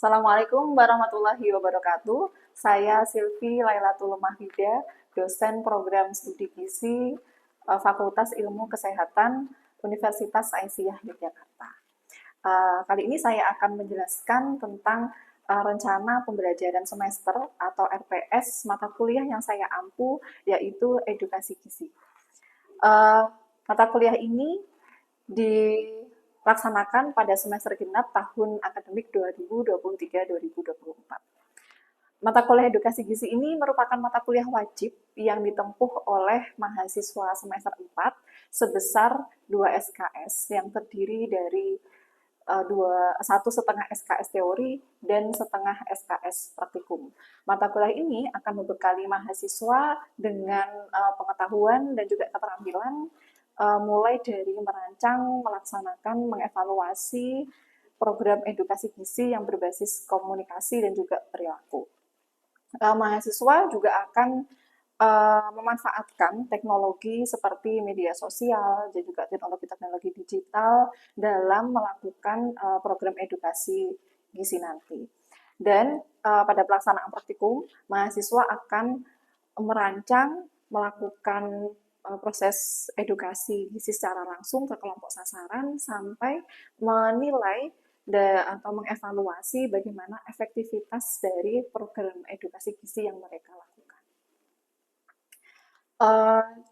Assalamualaikum warahmatullahi wabarakatuh. Saya Silvi Lailatul Mahida, dosen program studi gizi Fakultas Ilmu Kesehatan Universitas Aisyah Yogyakarta. Kali ini saya akan menjelaskan tentang rencana pembelajaran semester atau RPS mata kuliah yang saya ampu, yaitu edukasi gizi. Uh, Mata kuliah ini dilaksanakan pada semester genap tahun akademik 2023-2024. Mata kuliah edukasi gizi ini merupakan mata kuliah wajib yang ditempuh oleh mahasiswa semester 4 sebesar 2 SKS yang terdiri dari satu setengah SKS teori dan setengah SKS praktikum. Mata kuliah ini akan membekali mahasiswa dengan pengetahuan dan juga keterampilan mulai dari merancang, melaksanakan, mengevaluasi program edukasi gizi yang berbasis komunikasi dan juga perilaku. Mahasiswa juga akan memanfaatkan teknologi seperti media sosial dan juga teknologi-teknologi digital dalam melakukan program edukasi gizi nanti. Dan pada pelaksanaan praktikum, mahasiswa akan merancang, melakukan proses edukasi gizi secara langsung ke kelompok sasaran sampai menilai atau mengevaluasi bagaimana efektivitas dari program edukasi gizi yang mereka lakukan.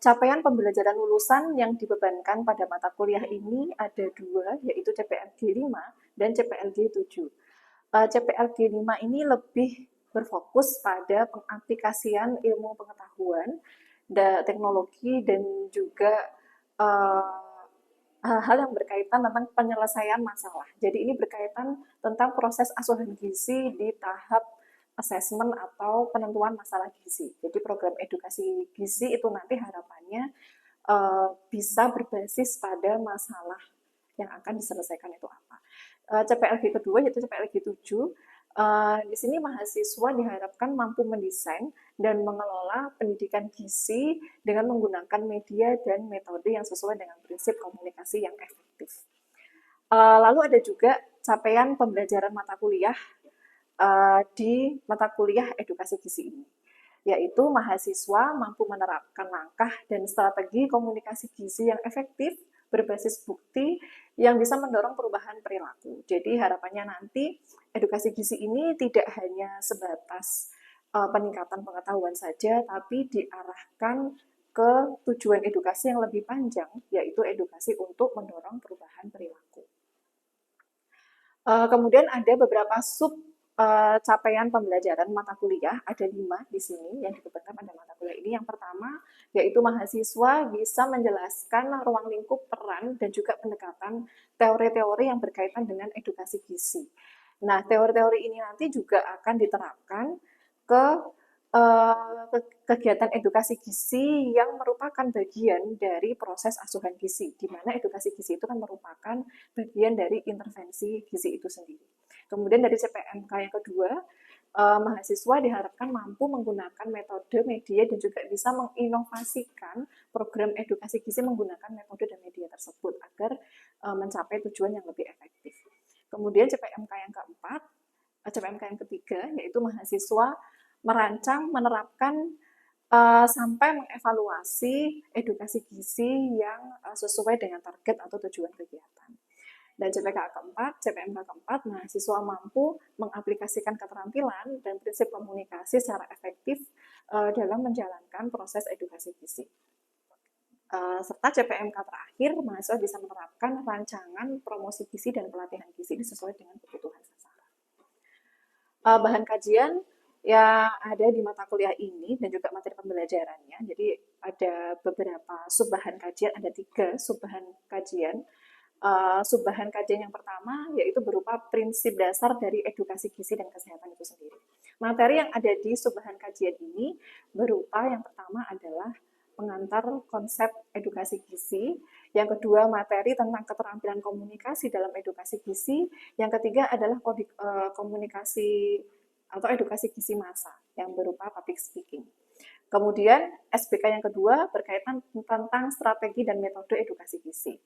Capaian pembelajaran lulusan yang dibebankan pada mata kuliah ini ada dua, yaitu CPLG 5 dan CPLG 7. CPLG 5 ini lebih berfokus pada pengaplikasian ilmu pengetahuan, teknologi, dan juga hal-hal yang berkaitan tentang penyelesaian masalah. Jadi ini berkaitan tentang proses asuhan gizi di tahap assessment atau penentuan masalah gizi. Jadi program edukasi gizi itu nanti harapannya bisa berbasis pada masalah yang akan diselesaikan itu apa. CPLG kedua yaitu CPLG 7. Di sini mahasiswa diharapkan mampu mendesain dan mengelola pendidikan gizi dengan menggunakan media dan metode yang sesuai dengan prinsip komunikasi yang efektif. Lalu ada juga capaian pembelajaran mata kuliah di mata kuliah edukasi gizi ini, yaitu mahasiswa mampu menerapkan langkah dan strategi komunikasi gizi yang efektif berbasis bukti yang bisa mendorong perubahan perilaku. Jadi harapannya nanti edukasi gizi ini tidak hanya sebatas peningkatan pengetahuan saja, tapi diarahkan ke tujuan edukasi yang lebih panjang, yaitu edukasi untuk mendorong perubahan perilaku. Kemudian ada beberapa sub capaian pembelajaran mata kuliah, ada 5 di sini yang dibebankan pada mata kuliah ini. Yang pertama, yaitu mahasiswa bisa menjelaskan ruang lingkup peran dan juga pendekatan teori-teori yang berkaitan dengan edukasi gizi. Nah, teori-teori ini nanti juga akan diterapkan ke kegiatan edukasi gizi yang merupakan bagian dari proses asuhan gizi, di mana edukasi gizi itu kan merupakan bagian dari intervensi gizi itu sendiri. Kemudian dari CPMK yang kedua, mahasiswa diharapkan mampu menggunakan metode, media, dan juga bisa menginovasikan program edukasi gizi menggunakan metode dan media tersebut agar mencapai tujuan yang lebih efektif. Kemudian CPMK yang keempat, CPMK yang ketiga, yaitu mahasiswa merancang, menerapkan, sampai mengevaluasi edukasi gizi yang sesuai dengan target atau tujuan kegiatan. Dan CPMK keempat, mahasiswa mampu mengaplikasikan keterampilan dan prinsip komunikasi secara efektif dalam menjalankan proses edukasi gizi. Serta CPMK terakhir, mahasiswa bisa menerapkan rancangan promosi gizi dan pelatihan gizi sesuai dengan kebutuhan sasaran. Bahan kajian yang ada di mata kuliah ini dan juga materi pembelajarannya. Jadi ada beberapa subbahan kajian, ada 3 subbahan kajian. Subbahan kajian yang pertama yaitu berupa prinsip dasar dari edukasi gizi dan kesehatan itu sendiri. Materi yang ada di subbahan kajian ini berupa yang pertama adalah pengantar konsep edukasi gizi, yang kedua materi tentang keterampilan komunikasi dalam edukasi gizi, yang ketiga adalah komunikasi atau edukasi gizi massa yang berupa public speaking. Kemudian SBK yang kedua berkaitan tentang strategi dan metode edukasi gizi.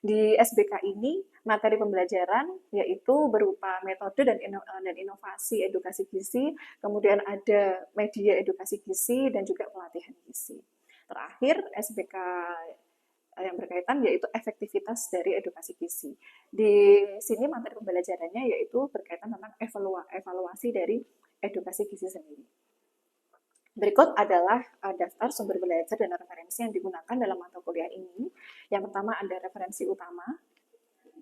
Di SBK ini materi pembelajaran yaitu berupa metode dan inovasi edukasi gizi, kemudian ada media edukasi gizi dan juga pelatihan gizi. Terakhir SBK yang berkaitan yaitu efektivitas dari edukasi gizi. Di sini materi pembelajarannya yaitu berkaitan tentang evaluasi dari edukasi gizi sendiri. Berikut adalah daftar sumber belajar dan referensi yang digunakan dalam mata kuliah ini. Yang pertama ada referensi utama,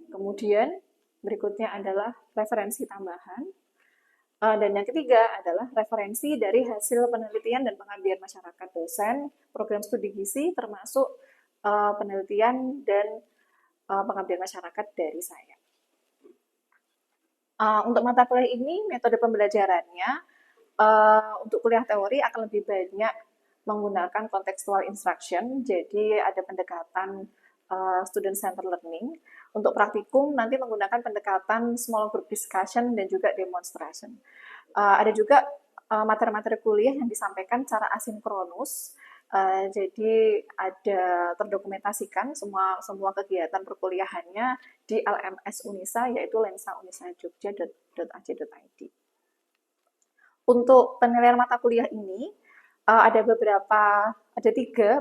kemudian berikutnya adalah referensi tambahan, dan yang ketiga adalah referensi dari hasil penelitian dan pengabdian masyarakat dosen program studi gizi termasuk penelitian dan pengabdian masyarakat dari saya. Untuk mata kuliah ini metode pembelajarannya untuk kuliah teori akan lebih banyak menggunakan contextual instruction, jadi ada pendekatan student centered learning. Untuk praktikum nanti menggunakan pendekatan small group discussion dan juga demonstration. Ada juga materi-materi kuliah yang disampaikan secara asinkronus, jadi ada terdokumentasikan semua kegiatan perkuliahannya di LMS Unisa, yaitu lensa.unisa.jogja.ac.id. Untuk penilaian mata kuliah ini ada 3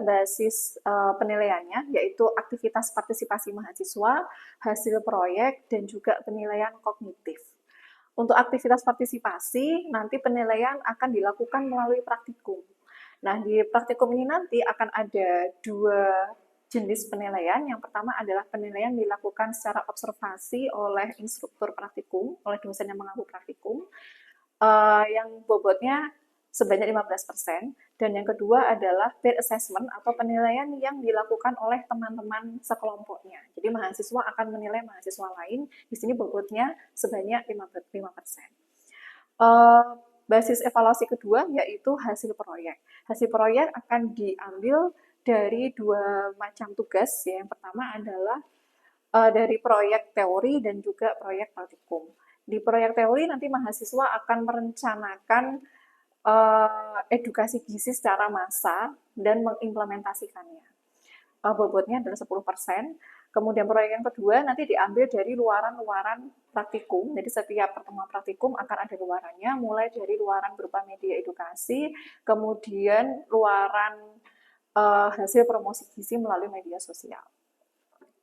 basis penilaiannya, yaitu aktivitas partisipasi mahasiswa, hasil proyek, dan juga penilaian kognitif. Untuk aktivitas partisipasi, nanti penilaian akan dilakukan melalui praktikum. Nah, di praktikum ini nanti akan ada 2 jenis penilaian. Yang pertama adalah penilaian dilakukan secara observasi oleh instruktur praktikum, oleh dosen yang mengaku praktikum, yang bobotnya sebanyak 15%, dan yang kedua adalah peer assessment atau penilaian yang dilakukan oleh teman-teman sekelompoknya. Jadi mahasiswa akan menilai mahasiswa lain, di sini bobotnya sebanyak 5%. Basis evaluasi kedua yaitu hasil proyek. Hasil proyek akan diambil dari 2 macam tugas, ya. Yang pertama adalah dari proyek teori dan juga proyek praktikum. Di proyek teori nanti mahasiswa akan merencanakan edukasi gizi secara massal dan mengimplementasikannya. Bobotnya adalah 10%. Kemudian proyek yang kedua nanti diambil dari luaran-luaran praktikum. Jadi setiap pertemuan praktikum akan ada luarannya, mulai dari luaran berupa media edukasi, kemudian luaran hasil promosi gizi melalui media sosial.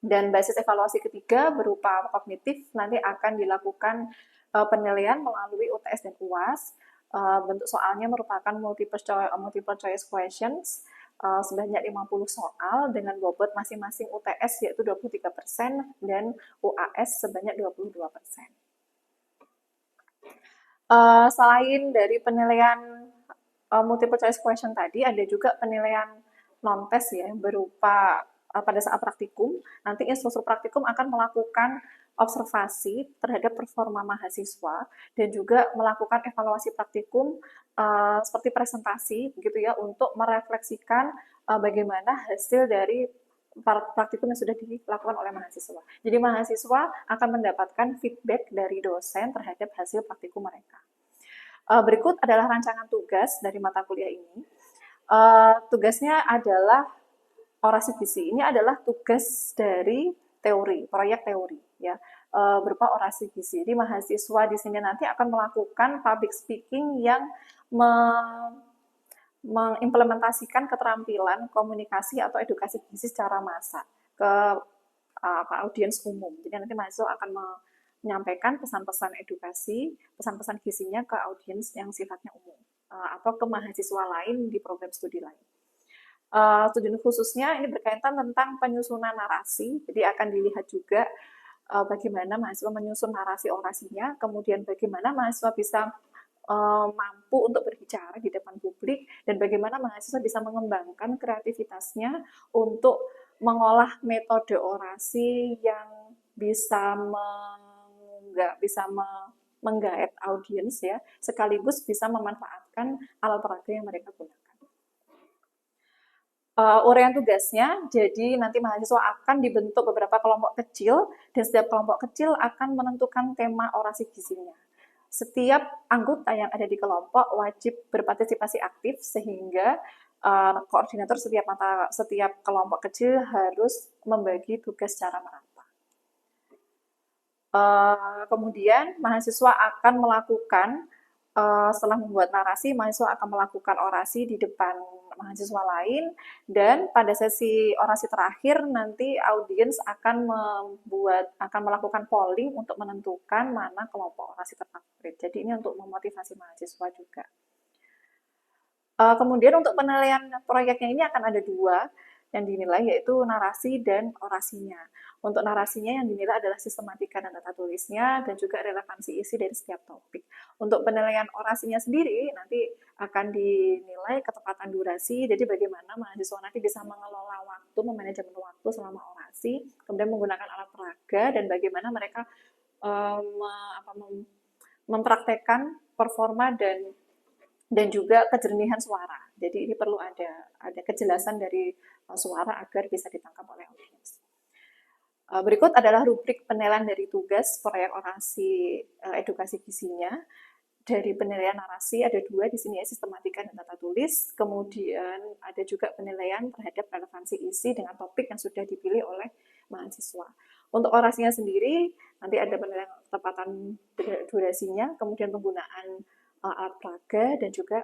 Dan basis evaluasi ketiga berupa kognitif nanti akan dilakukan penilaian melalui UTS dan UAS. Bentuk soalnya merupakan multiple choice questions sebanyak 50 soal dengan bobot masing-masing UTS yaitu 23% dan UAS sebanyak 22%. Selain dari penilaian multiple choice question tadi, ada juga penilaian non-test ya, berupa pada saat praktikum, nanti instruktur praktikum akan melakukan observasi terhadap performa mahasiswa dan juga melakukan evaluasi praktikum seperti presentasi begitu ya, untuk merefleksikan bagaimana hasil dari praktikum yang sudah dilakukan oleh mahasiswa. Jadi mahasiswa akan mendapatkan feedback dari dosen terhadap hasil praktikum mereka. Berikut adalah rancangan tugas dari mata kuliah ini. Tugasnya adalah orasi gizi. Ini adalah tugas dari teori, proyek teori ya, berupa orasi gizi. Jadi mahasiswa di sini nanti akan melakukan public speaking yang mengimplementasikan keterampilan komunikasi atau edukasi gizi secara massal ke audiens umum. Jadi nanti mahasiswa akan menyampaikan pesan-pesan edukasi, pesan-pesan gizinya ke audiens yang sifatnya umum atau ke mahasiswa lain di program studi lain. Studi khususnya ini berkaitan tentang penyusunan narasi, jadi akan dilihat juga bagaimana mahasiswa menyusun narasi orasinya, kemudian bagaimana mahasiswa bisa mampu untuk berbicara di depan publik, dan bagaimana mahasiswa bisa mengembangkan kreativitasnya untuk mengolah metode orasi yang bisa menggait audiens ya, sekaligus bisa memanfaatkan alat peraga yang mereka gunakan. Uraian tugasnya, jadi nanti mahasiswa akan dibentuk beberapa kelompok kecil, dan setiap kelompok kecil akan menentukan tema orasi gizinya. Setiap anggota yang ada di kelompok wajib berpartisipasi aktif, sehingga koordinator setiap kelompok kecil harus membagi tugas secara merata. Kemudian mahasiswa akan melakukan setelah membuat narasi, mahasiswa akan melakukan orasi di depan mahasiswa lain, dan pada sesi orasi terakhir nanti audiens akan melakukan polling untuk menentukan mana kelompok orasi terfavorit. Jadi ini untuk memotivasi mahasiswa juga. Kemudian untuk penilaian proyeknya ini akan ada 2 yang dinilai, yaitu narasi dan orasinya. Untuk narasinya yang dinilai adalah sistematika dan tata tulisnya dan juga relevansi isi dari setiap topik. Untuk penilaian orasinya sendiri nanti akan dinilai ketepatan durasi, jadi bagaimana mahasiswa nanti bisa mengelola waktu, memanajemen waktu selama orasi, kemudian menggunakan alat peraga, dan bagaimana mereka mempraktekkan performa dan juga kejernihan suara. Jadi ini perlu ada kejelasan dari suara agar bisa ditangkap oleh audiens. Berikut adalah rubrik penilaian dari tugas proyek orasi edukasi gizinya. Dari penilaian narasi ada 2 di sini, ya, sistematika dan tata tulis. Kemudian ada juga penilaian terhadap relevansi isi dengan topik yang sudah dipilih oleh mahasiswa. Untuk orasinya sendiri nanti ada penilaian ketepatan durasinya, kemudian penggunaan alat peraga, dan juga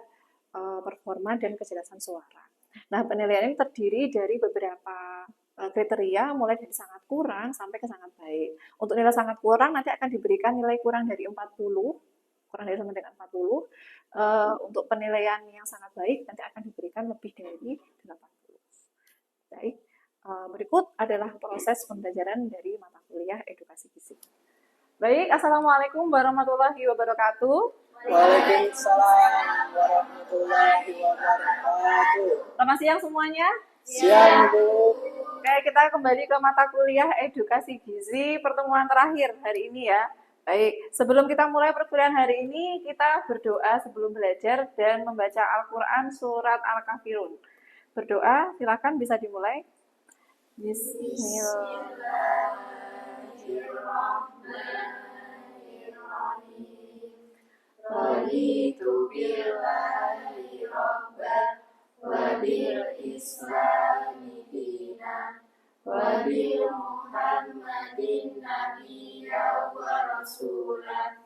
performa dan kejelasan suara. Nah, penilaian ini terdiri dari beberapa kriteria, mulai dari sangat kurang sampai ke sangat baik. Untuk nilai sangat kurang nanti akan diberikan nilai kurang dari 40, kurang dari sama dengan 40. Untuk penilaian yang sangat baik nanti akan diberikan lebih dari 80. Baik, berikut adalah proses pembelajaran dari mata kuliah edukasi gizi. Baik, Assalamualaikum warahmatullahi wabarakatuh. Waalaikumsalam warahmatullahi wabarakatuh. Selamat siang semuanya. Siang, Bu. Oke, kita kembali ke mata kuliah edukasi gizi pertemuan terakhir hari ini, ya. Baik, sebelum kita mulai perkuliahan hari ini, kita berdoa sebelum belajar dan membaca Al-Quran surat Al-Kafirun. Berdoa, silakan bisa dimulai. Bismillahirrahmanirrahim. Raditu billahi rabban wa bil islami dinan wa bi Muhammadin nabiyyan wa rasulan.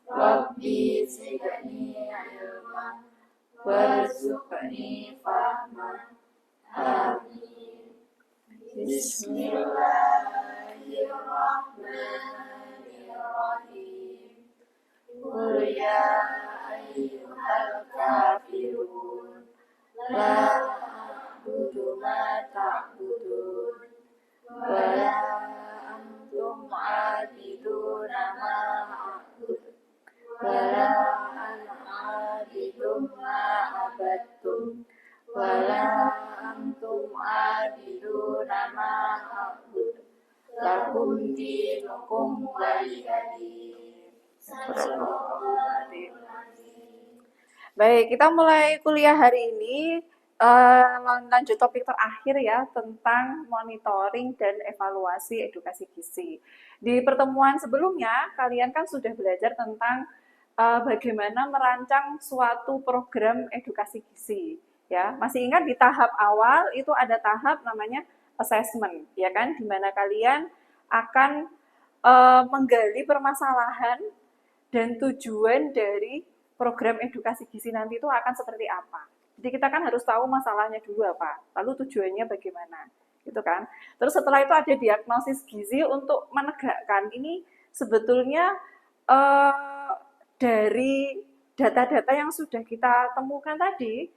Rabbi zidni ilman warzuqni fahman. Amin. Bismillahirrahmanirrahim. Qul ya ayyuhal kafirun la a'budu ma ta'budun wa la antum 'abiduna ma a'budu wa la ana 'abidun ma abattum wa la antum 'abiduna ma a'budu lakum dinukum waliyadin. Baik, kita mulai kuliah hari ini, lanjut topik terakhir, ya, tentang monitoring dan evaluasi edukasi gizi. Di pertemuan sebelumnya, kalian kan sudah belajar tentang bagaimana merancang suatu program edukasi gizi, ya. Masih ingat di tahap awal itu ada tahap namanya assessment, ya kan, di mana kalian akan menggali permasalahan dan tujuan dari program edukasi gizi nanti itu akan seperti apa. Jadi kita kan harus tahu masalahnya dulu apa, lalu tujuannya bagaimana, gitu kan. Terus setelah itu ada diagnosis gizi untuk menegakkan ini sebetulnya dari data-data yang sudah kita temukan tadi,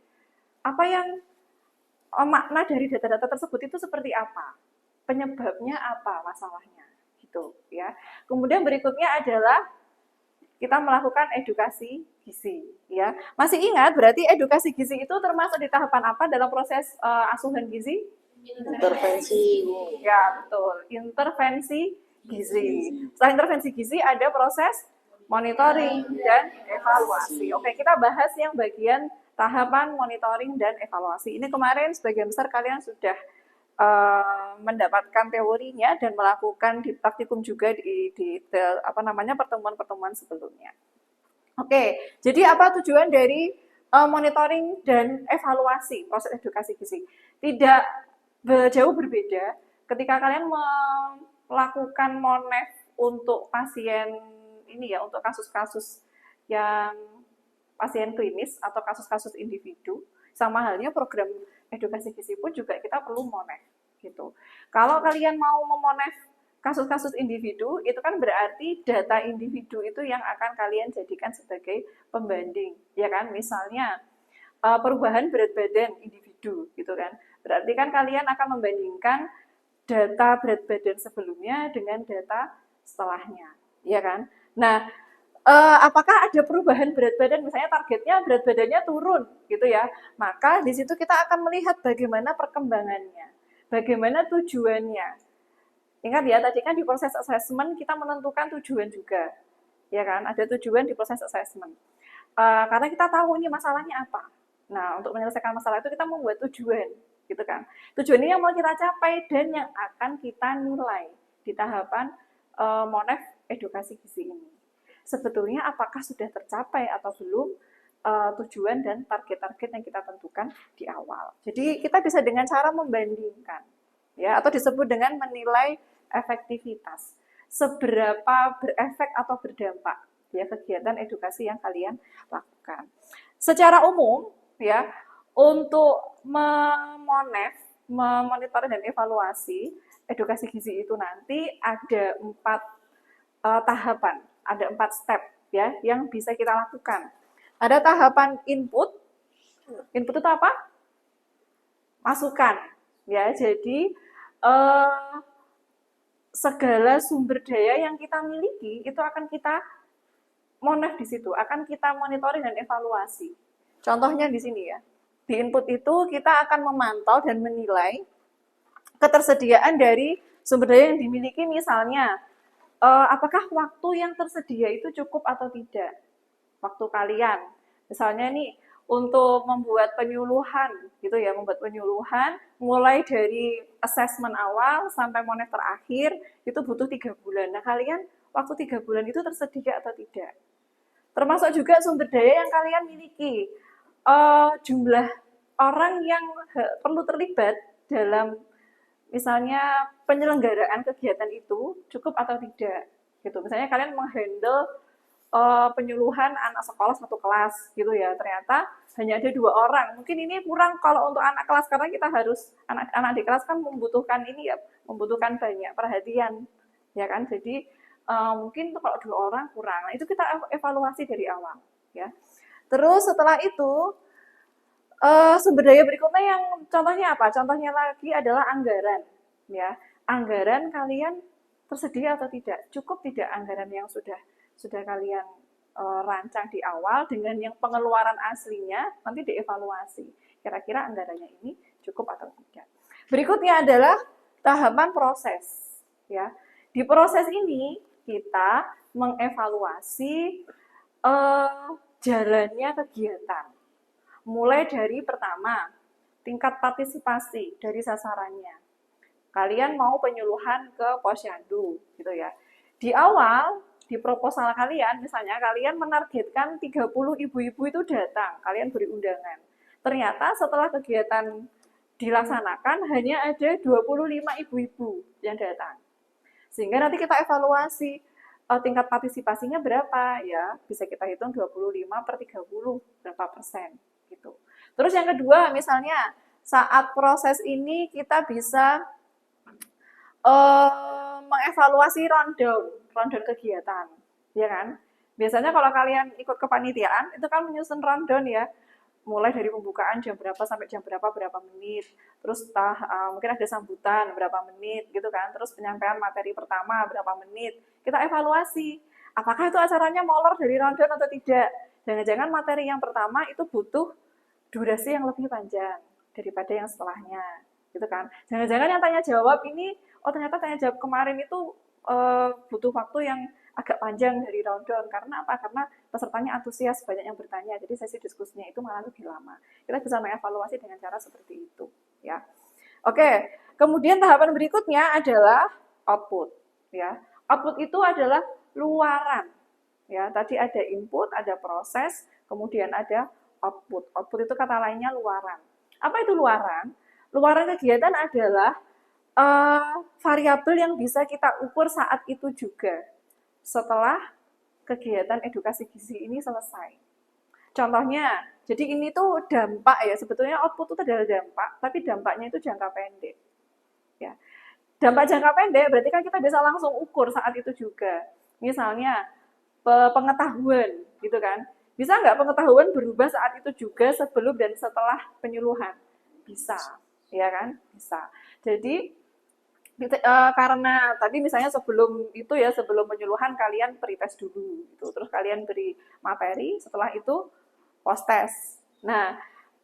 apa yang makna dari data-data tersebut itu seperti apa, penyebabnya apa masalahnya, gitu, ya. Kemudian berikutnya adalah kita melakukan edukasi gizi, ya. Masih ingat berarti edukasi gizi itu termasuk di tahapan apa dalam proses asuhan gizi? Intervensi, Bu. Ya, betul. Intervensi gizi. Setelah intervensi gizi ada proses monitoring dan evaluasi. Oke, kita bahas yang bagian tahapan monitoring dan evaluasi. Ini kemarin sebagian besar kalian sudah mendapatkan teorinya dan melakukan di praktikum juga di pertemuan-pertemuan sebelumnya. Oke, jadi apa tujuan dari monitoring dan evaluasi proses edukasi gizi. Tidak jauh berbeda ketika kalian melakukan monef untuk pasien ini ya, untuk kasus-kasus yang pasien klinis atau kasus-kasus individu, sama halnya program edukasi gizi pun juga kita perlu monef gitu. Kalau kalian mau memonef kasus-kasus individu, itu kan berarti data individu itu yang akan kalian jadikan sebagai pembanding, ya kan? Misalnya perubahan berat badan individu, gitu kan? Berarti kan kalian akan membandingkan data berat badan sebelumnya dengan data setelahnya, ya kan? Nah, apakah ada perubahan berat badan, misalnya targetnya berat badannya turun, gitu ya? Maka di situ kita akan melihat bagaimana perkembangannya, bagaimana tujuannya. Ingat ya, tadi kan di proses assessment kita menentukan tujuan juga, ya kan? Ada tujuan di proses assessment. Karena kita tahu ini masalahnya apa. Nah, untuk menyelesaikan masalah itu kita membuat tujuan, gitu kan? Tujuan ini yang mau kita capai dan yang akan kita nilai di tahapan monef edukasi gizi ini. Sebetulnya apakah sudah tercapai atau belum tujuan dan target-target yang kita tentukan di awal. Jadi kita bisa dengan cara membandingkan, ya, atau disebut dengan menilai efektivitas. Seberapa berefek atau berdampak ya kegiatan edukasi yang kalian lakukan. Secara umum, ya, untuk memonef, memonitor dan evaluasi edukasi gizi itu nanti ada 4 tahapan, ada 4 step ya yang bisa kita lakukan. Ada tahapan input. Input itu apa? Masukan. Ya, jadi segala sumber daya yang kita miliki itu akan kita monef di situ, akan kita monitoring dan evaluasi. Contohnya di sini ya. Di input itu kita akan memantau dan menilai ketersediaan dari sumber daya yang dimiliki, misalnya apakah waktu yang tersedia itu cukup atau tidak. Waktu kalian. Misalnya nih, untuk membuat penyuluhan gitu ya, membuat penyuluhan mulai dari assessment awal sampai monef terakhir itu butuh 3 bulan. Nah, kalian waktu 3 bulan itu tersedia atau tidak? Termasuk juga sumber daya yang kalian miliki. Jumlah orang yang perlu terlibat dalam misalnya penyelenggaraan kegiatan itu cukup atau tidak gitu. Misalnya kalian menghandle penyuluhan anak sekolah 1 kelas gitu ya, ternyata hanya ada 2 orang. Mungkin ini kurang kalau untuk anak kelas, karena kita harus anak-anak di kelas kan membutuhkan ini ya, membutuhkan banyak perhatian, ya kan? Jadi mungkin kalau 2 orang kurang. Nah, itu kita evaluasi dari awal, ya. Terus setelah itu sumber daya berikutnya yang contohnya apa? Contohnya lagi adalah anggaran, ya. Anggaran kalian tersedia atau tidak? Cukup tidak anggaran yang sudah kalian rancang di awal dengan yang pengeluaran aslinya, nanti dievaluasi. Kira-kira anggarannya ini cukup atau tidak. Berikutnya adalah tahapan proses. Ya, di proses ini kita mengevaluasi jalannya kegiatan. Mulai dari pertama, tingkat partisipasi dari sasarannya. Kalian mau penyuluhan ke posyandu, gitu ya. Di awal, di proposal kalian, misalnya kalian menargetkan 30 ibu-ibu itu datang, kalian beri undangan. Ternyata setelah kegiatan dilaksanakan, hanya ada 25 ibu-ibu yang datang. Sehingga nanti kita evaluasi tingkat partisipasinya berapa, ya bisa kita hitung 25 per 30, berapa persen, gitu. Terus yang kedua, misalnya saat proses ini kita bisa mengevaluasi rundown kegiatan, ya kan? Biasanya kalau kalian ikut kepanitiaan, itu kan menyusun rundown ya, mulai dari pembukaan jam berapa sampai jam berapa menit, terus mungkin ada sambutan berapa menit gitu kan, terus penyampaian materi pertama berapa menit, kita evaluasi, apakah itu acaranya molor dari rundown atau tidak. Jangan-jangan materi yang pertama itu butuh durasi yang lebih panjang daripada yang setelahnya, gitu kan. Jangan-jangan yang tanya jawab ini, ternyata tanya jawab kemarin itu butuh waktu yang agak panjang dari rundown. Karena apa? Karena pesertanya antusias, banyak yang bertanya, jadi sesi diskusinya itu malah lebih lama. Kita bisa mengevaluasi dengan cara seperti itu, ya. Oke, kemudian tahapan berikutnya adalah output, ya. Output itu adalah luaran, ya. Tadi ada input, ada proses, kemudian ada output. Output itu kata lainnya luaran. Apa itu luaran? Luaran kegiatan adalah variabel yang bisa kita ukur saat itu juga setelah kegiatan edukasi gizi ini selesai. Contohnya, jadi ini tuh dampak ya, sebetulnya output itu adalah dampak, tapi dampaknya itu jangka pendek. Ya. Dampak jangka pendek berarti kan kita bisa langsung ukur saat itu juga. Misalnya pengetahuan gitu kan. Bisa nggak pengetahuan berubah saat itu juga sebelum dan setelah penyuluhan? Bisa, ya kan? Bisa. Jadi karena tadi misalnya sebelum itu ya, sebelum penyuluhan kalian pretest dulu gitu. Terus kalian beri materi, setelah itu post test. Nah,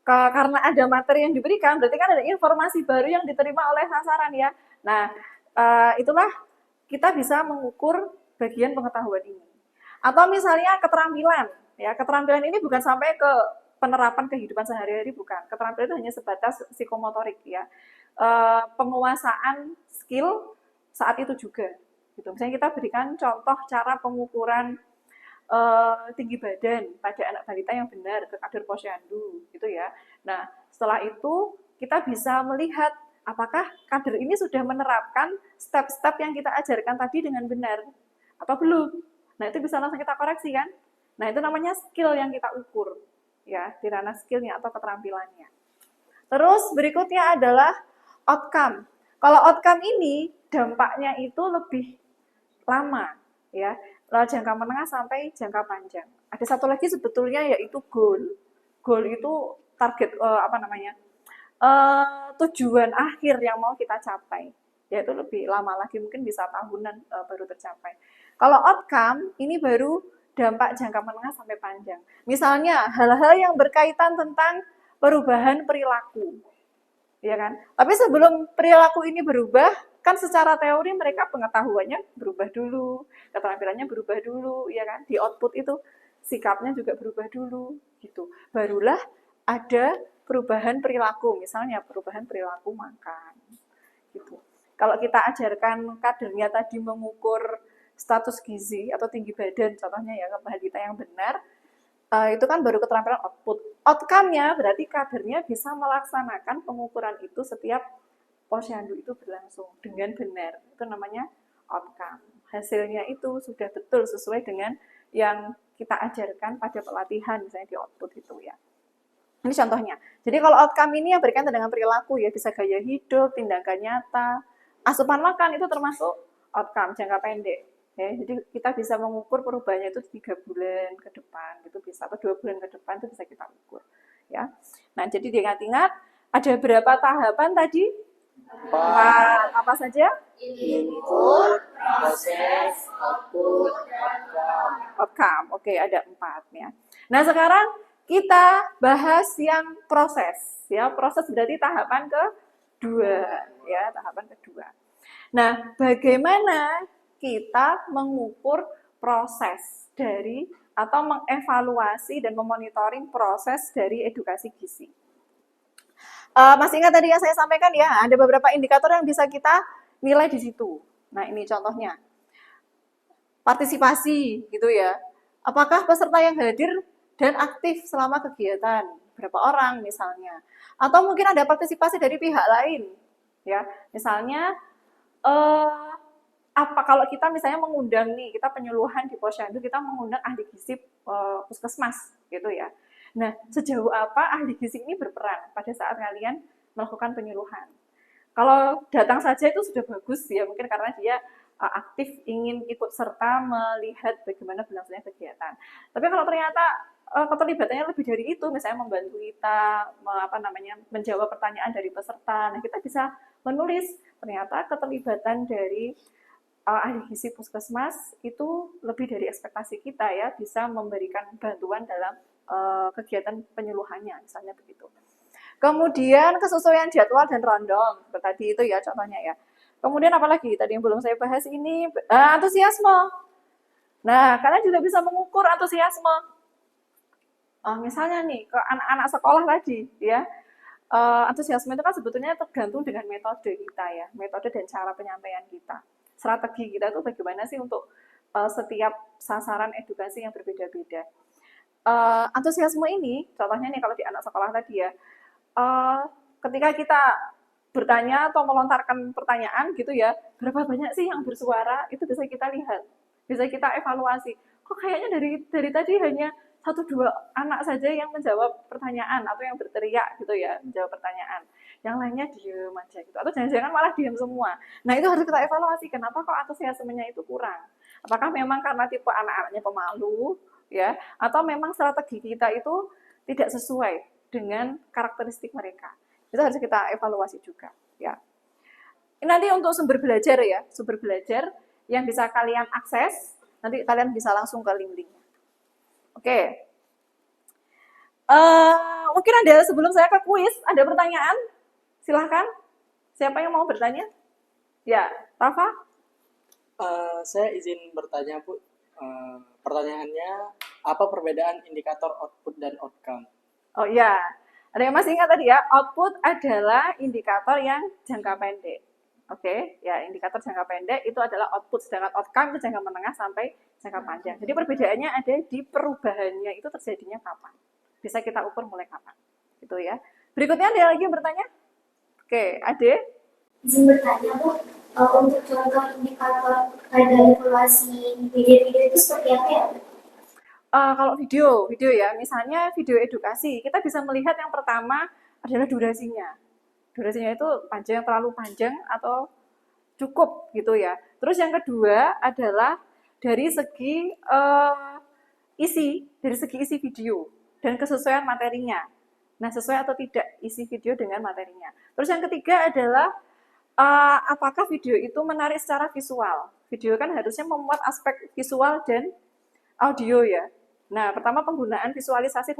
karena ada materi yang diberikan, berarti kan ada informasi baru yang diterima oleh sasaran ya. Nah, itulah kita bisa mengukur bagian pengetahuan ini. Atau misalnya keterampilan, ya keterampilan ini bukan sampai ke penerapan kehidupan sehari-hari, bukan. Keterampilan itu hanya sebatas psikomotorik ya, penguasaan skill saat itu juga. Gitu. Misalnya kita berikan contoh cara pengukuran tinggi badan pada anak balita yang benar ke kader posyandu, gitu ya. Nah, setelah itu kita bisa melihat apakah kader ini sudah menerapkan step-step yang kita ajarkan tadi dengan benar atau belum. Nah, itu bisa langsung kita koreksi kan. Nah, itu namanya skill yang kita ukur, ya, di ranah skillnya atau keterampilannya. Terus berikutnya adalah outcome. Kalau outcome ini dampaknya itu lebih lama, ya, jangka menengah sampai jangka panjang. Ada satu lagi sebetulnya yaitu goal. Goal itu target tujuan akhir yang mau kita capai, yaitu lebih lama lagi, mungkin bisa tahunan baru tercapai. Kalau outcome ini baru dampak jangka menengah sampai panjang. Misalnya hal-hal yang berkaitan tentang perubahan perilaku, ya kan? Tapi sebelum perilaku ini berubah, kan secara teori mereka pengetahuannya berubah dulu, keterampilannya berubah dulu, ya kan? Di output itu sikapnya juga berubah dulu, gitu. Barulah ada perubahan perilaku, misalnya perubahan perilaku makan, gitu. Kalau kita ajarkan kadernya tadi mengukur status gizi atau tinggi badan, contohnya ya, balita yang benar, itu kan baru keterampilan output. Outcome-nya berarti kadernya bisa melaksanakan pengukuran itu setiap posyandu itu berlangsung dengan benar. Itu namanya outcome. Hasilnya itu sudah betul sesuai dengan yang kita ajarkan pada pelatihan, misalnya di output itu ya. Ini contohnya. Jadi kalau outcome ini yang berkaitan dengan perilaku ya, bisa gaya hidup, tindakan nyata, asupan makan itu termasuk outcome jangka pendek. Ya, jadi kita bisa mengukur perubahannya itu 3 bulan ke depan gitu bisa, atau 2 bulan ke depan itu bisa kita ukur. Ya. Nah, jadi diingat-ingat ada berapa tahapan tadi? 4. Apa saja? Input, proses, output, Outcome. Oke, ada 4 ya. Nah, sekarang kita bahas yang proses. Ya, proses berarti tahapan kedua. Ya, tahapan kedua. Nah, bagaimana kita mengukur proses dari atau mengevaluasi dan memonitoring proses dari edukasi gizi? Masih ingat tadi yang saya sampaikan ya, ada beberapa indikator yang bisa kita nilai di situ. Nah, ini contohnya. Partisipasi gitu ya. Apakah peserta yang hadir dan aktif selama kegiatan? Berapa orang misalnya? Atau mungkin ada partisipasi dari pihak lain. Ya, misalnya apa kalau kita misalnya mengundang nih, kita penyuluhan di posyandu, kita mengundang ahli gizi puskesmas gitu ya. Nah, sejauh apa ahli gizi ini berperan pada saat kalian melakukan penyuluhan? Kalau datang saja itu sudah bagus ya, mungkin karena dia aktif ingin ikut serta melihat bagaimana berlangsungnya kegiatan. Tapi kalau ternyata keterlibatannya lebih dari itu, misalnya membantu kita menjawab pertanyaan dari peserta, nah kita bisa menulis ternyata keterlibatan dari ahli gizi puskesmas itu lebih dari ekspektasi kita ya, bisa memberikan bantuan dalam kegiatan penyuluhannya, misalnya begitu. Kemudian kesesuaian jadwal dan rondong, tadi itu ya contohnya ya. Kemudian apalagi tadi yang belum saya bahas ini, antusiasme. Nah, kalian juga bisa mengukur antusiasme. Misalnya nih, ke anak-anak sekolah tadi ya, antusiasme itu kan sebetulnya tergantung dengan metode kita ya, metode dan cara penyampaian kita. Strategi kita tuh bagaimana sih untuk setiap sasaran edukasi yang berbeda-beda. Antusiasme ini, contohnya nih kalau di anak sekolah tadi ya, eh, ketika kita bertanya atau melontarkan pertanyaan gitu ya, berapa banyak sih yang bersuara, itu bisa kita lihat, bisa kita evaluasi. Kok kayaknya dari tadi hanya satu dua anak saja yang menjawab pertanyaan atau yang berteriak gitu ya, menjawab pertanyaan. Yang lainnya diem aja gitu, atau jangan-jangan malah diem semua. Nah itu harus kita evaluasi, kenapa kok antusiasmenya itu kurang? Apakah memang karena tipe anak-anaknya pemalu, ya, atau memang strategi kita itu tidak sesuai dengan karakteristik mereka. Itu harus kita evaluasi juga, ya. Ini nanti untuk sumber belajar ya, sumber belajar yang bisa kalian akses, nanti kalian bisa langsung ke link-linknya. Oke. Mungkin ada sebelum saya ke kuis, ada pertanyaan? Silahkan. Siapa yang mau bertanya? Ya, Rafa? Saya izin bertanya, Bu. Pertanyaannya, apa perbedaan indikator output dan outcome? Oh iya, ada yang masih ingat tadi ya, output adalah indikator yang jangka pendek. Oke, ya indikator jangka pendek itu adalah output, sedangkan outcome itu jangka menengah sampai jangka panjang. Jadi perbedaannya ada di perubahannya itu terjadinya kapan. Bisa kita ukur mulai kapan. Gitu ya. Berikutnya ada lagi yang bertanya? Oke, Ade? Izin bertanya, Bu, untuk contoh indikator pada evaluasi video-video itu seperti apa ya? Kalau video ya, misalnya video edukasi, kita bisa melihat yang pertama adalah durasinya. Durasinya itu panjang, terlalu panjang atau cukup gitu ya. Terus yang kedua adalah dari segi dari segi isi video dan kesesuaian materinya. Nah, sesuai atau tidak isi video dengan materinya. Terus yang ketiga adalah apakah video itu menarik secara visual. Video kan harusnya memuat aspek visual dan audio ya. Nah, pertama penggunaan visualisasi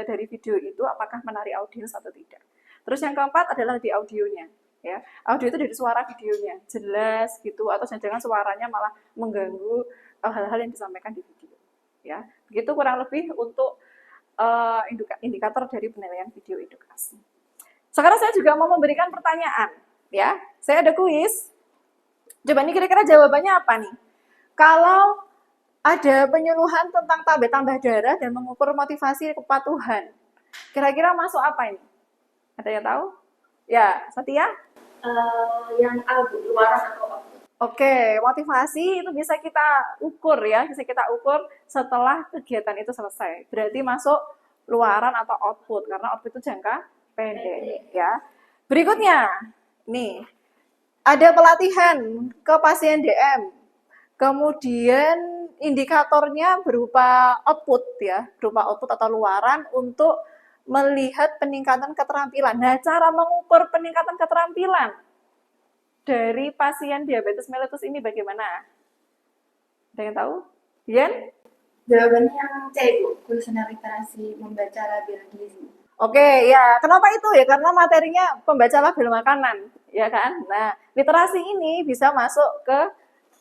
dari video itu apakah menarik audiens atau tidak. Terus yang keempat adalah di audionya, ya. Audio itu dari suara videonya, jelas gitu, atau jangan-jangan suaranya malah mengganggu hal-hal yang disampaikan di video, ya. Begitu kurang lebih untuk indikator dari penilaian video edukasi. Sekarang saya juga mau memberikan pertanyaan, ya. Saya ada kuis. Coba nih kira-kira jawabannya apa nih? Kalau ada penyuluhan tentang tambah darah dan mengukur motivasi kepatuhan. Kira-kira masuk apa ini? Ada yang tahu? Ya, Satya? Yang A, Bu, luaran atau output. Oke, motivasi itu bisa kita ukur ya, bisa kita ukur setelah kegiatan itu selesai. Berarti masuk luaran atau output, karena output itu jangka pendek ya. Berikutnya, nih, ada pelatihan ke pasien DM. Kemudian indikatornya berupa output ya, berupa output atau luaran untuk melihat peningkatan keterampilan. Nah, cara mengukur peningkatan keterampilan dari pasien diabetes mellitus ini bagaimana? Ada yang tahu? Dian? Jawabannya yang C, Bu, kuesioner literasi membaca label gizi. Oke, ya. Kenapa itu ya? Karena materinya pembaca label makanan, ya kan? Nah, literasi ini bisa masuk ke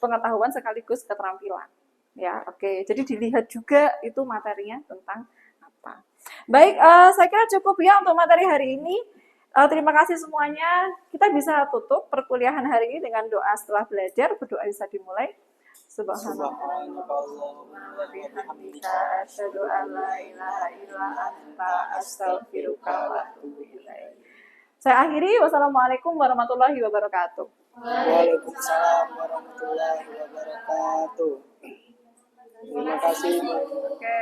pengetahuan sekaligus keterampilan. Ya, oke. Jadi dilihat juga itu materinya tentang apa. Baik, saya kira cukup ya untuk materi hari ini. Terima kasih semuanya. Kita bisa tutup perkuliahan hari ini dengan doa setelah belajar. Berdoa bisa dimulai. Subhanallahumma wa bihamdika asyhadu an la ilaha illa anta astaghfiruka wa atubu ilaik. Saya akhiri. Wassalamualaikum warahmatullahi wabarakatuh. Waalaikumsalam warahmatullahi wabarakatuh. Terima kasih. Oke.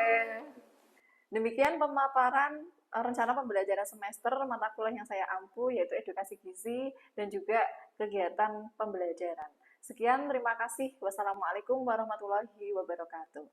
Demikian pemaparan rencana pembelajaran semester mata kuliah yang saya ampu, yaitu edukasi gizi dan juga kegiatan pembelajaran. Sekian, terima kasih. Wassalamualaikum warahmatullahi wabarakatuh.